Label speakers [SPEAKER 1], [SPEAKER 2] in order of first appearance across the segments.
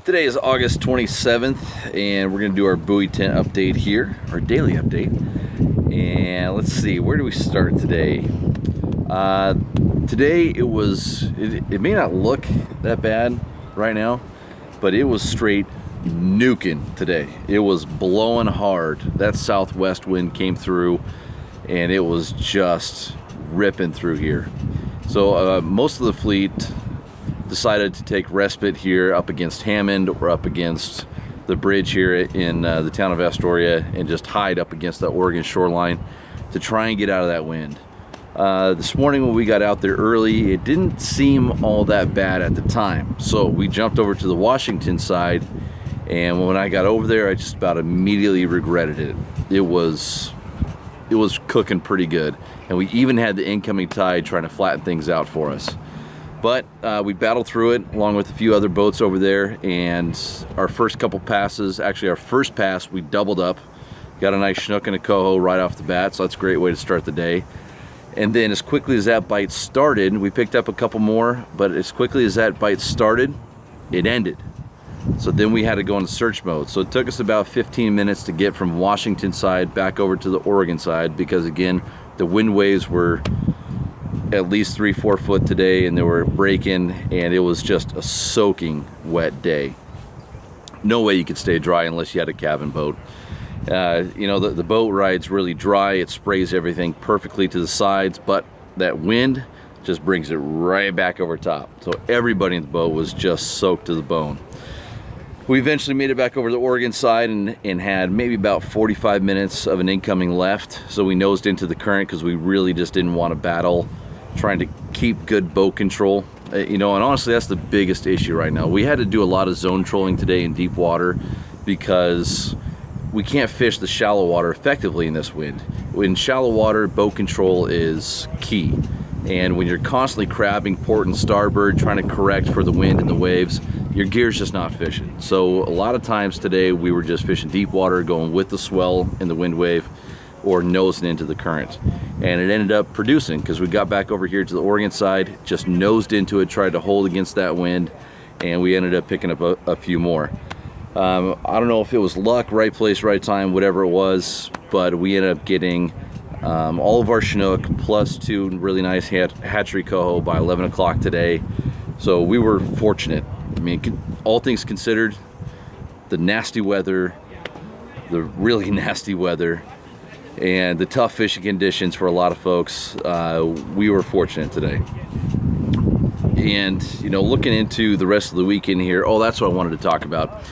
[SPEAKER 1] Today is August 27th, and we're going to do our buoy tent update here, our daily update. And let's see, where do we start today? Today it may not look that bad right now, but it was straight nuking today. It was blowing hard. That southwest wind came through, and it was just ripping through here. So most of the fleet decided to take respite here up against Hammond or up against the bridge here in the town of Astoria, and just hide up against the Oregon shoreline to try and get out of that wind. This morning when we got out there early, it didn't seem all that bad at the time. So we jumped over to the Washington side, and when I got over there, I just about immediately regretted it. It was cooking pretty good, and we even had the incoming tide trying to flatten things out for us. But we battled through it along with a few other boats over there, and our first couple passes, actually our first pass, we doubled up, got a nice Chinook and a coho right off the bat, so that's a great way to start the day. And then as quickly as that bite started, we picked up a couple more, but as quickly as that bite started, it ended. So then we had to go into search mode. So it took us about 15 minutes to get from Washington side back over to the Oregon side, because again, the wind waves were at least 3-4 foot today, and they were breaking, and it was just a soaking wet day. No way you could stay dry unless you had a cabin boat. You know, the boat ride's really dry. It sprays everything perfectly to the sides, but that wind just brings it right back over top. So everybody in the boat was just soaked to the bone. We eventually made it back over to the Oregon side and had maybe about 45 minutes of an incoming left. So we nosed into the current because we really just didn't want to battle trying to keep good boat control. You know, and honestly, that's the biggest issue right now. We had to do a lot of zone trolling today in deep water because we can't fish the shallow water effectively in this wind. In shallow water, boat control is key. And when you're constantly crabbing port and starboard, trying to correct for the wind and the waves, your gear's just not fishing. So a lot of times today, we were just fishing deep water, going with the swell and the wind wave, or nosing into the current. And it ended up producing, because we got back over here to the Oregon side, just nosed into it, tried to hold against that wind, and we ended up picking up a few more. I don't know if it was luck, right place, right time, whatever it was, but we ended up getting all of our Chinook plus 2 really nice hatchery coho by 11 o'clock today. So we were fortunate. I mean, all things considered, the nasty weather, the really nasty weather, and the tough fishing conditions for a lot of folks, we were fortunate today. And, you know, looking into the rest of the weekend here, oh, that's what I wanted to talk about.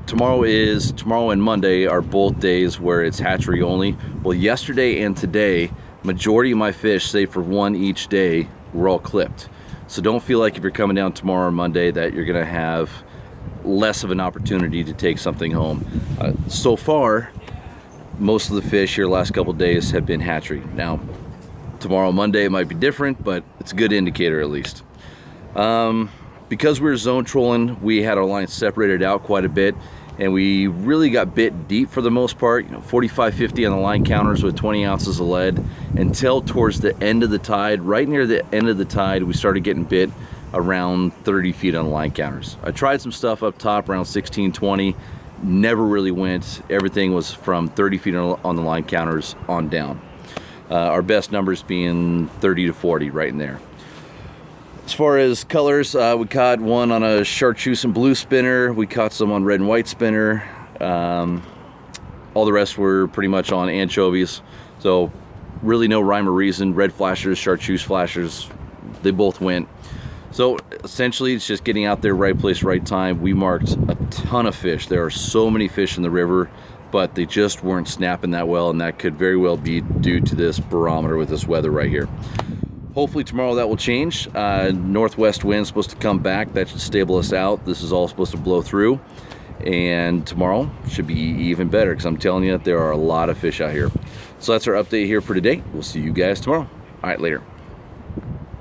[SPEAKER 1] Tomorrow and Monday are both days where it's hatchery only. Well, yesterday and today, majority of my fish, save for one each day, were all clipped. So don't feel like if you're coming down tomorrow or Monday that you're gonna have less of an opportunity to take something home. So far, most of the fish here the last couple days have been hatchery. Now, tomorrow, Monday, it might be different, but it's a good indicator at least. Because we were zone trolling, we had our lines separated out quite a bit, and we really got bit deep for the most part, 45, 50 on the line counters with 20 ounces of lead, until towards the end of the tide. Right near the end of the tide, we started getting bit around 30 feet on the line counters. I tried some stuff up top around 16, 20, never really went. Everything was from 30 feet on the line counters on down. Our best numbers being 30 to 40 right in there. As far as colors, we caught one on a chartreuse and blue spinner. We caught some on red and white spinner. All the rest were pretty much on anchovies. So really no rhyme or reason. Red flashers, chartreuse flashers, they both went. So essentially it's just getting out there, right place, right time. We marked a ton of fish. There are so many fish in the river, but they just weren't snapping that well, and that could very well be due to this barometer with this weather right here. Hopefully tomorrow that will change. Northwest wind supposed to come back. That should stable us out. This is all supposed to blow through. And tomorrow should be even better, because I'm telling you that there are a lot of fish out here. So that's our update here for today. We'll see you guys tomorrow. All right, later.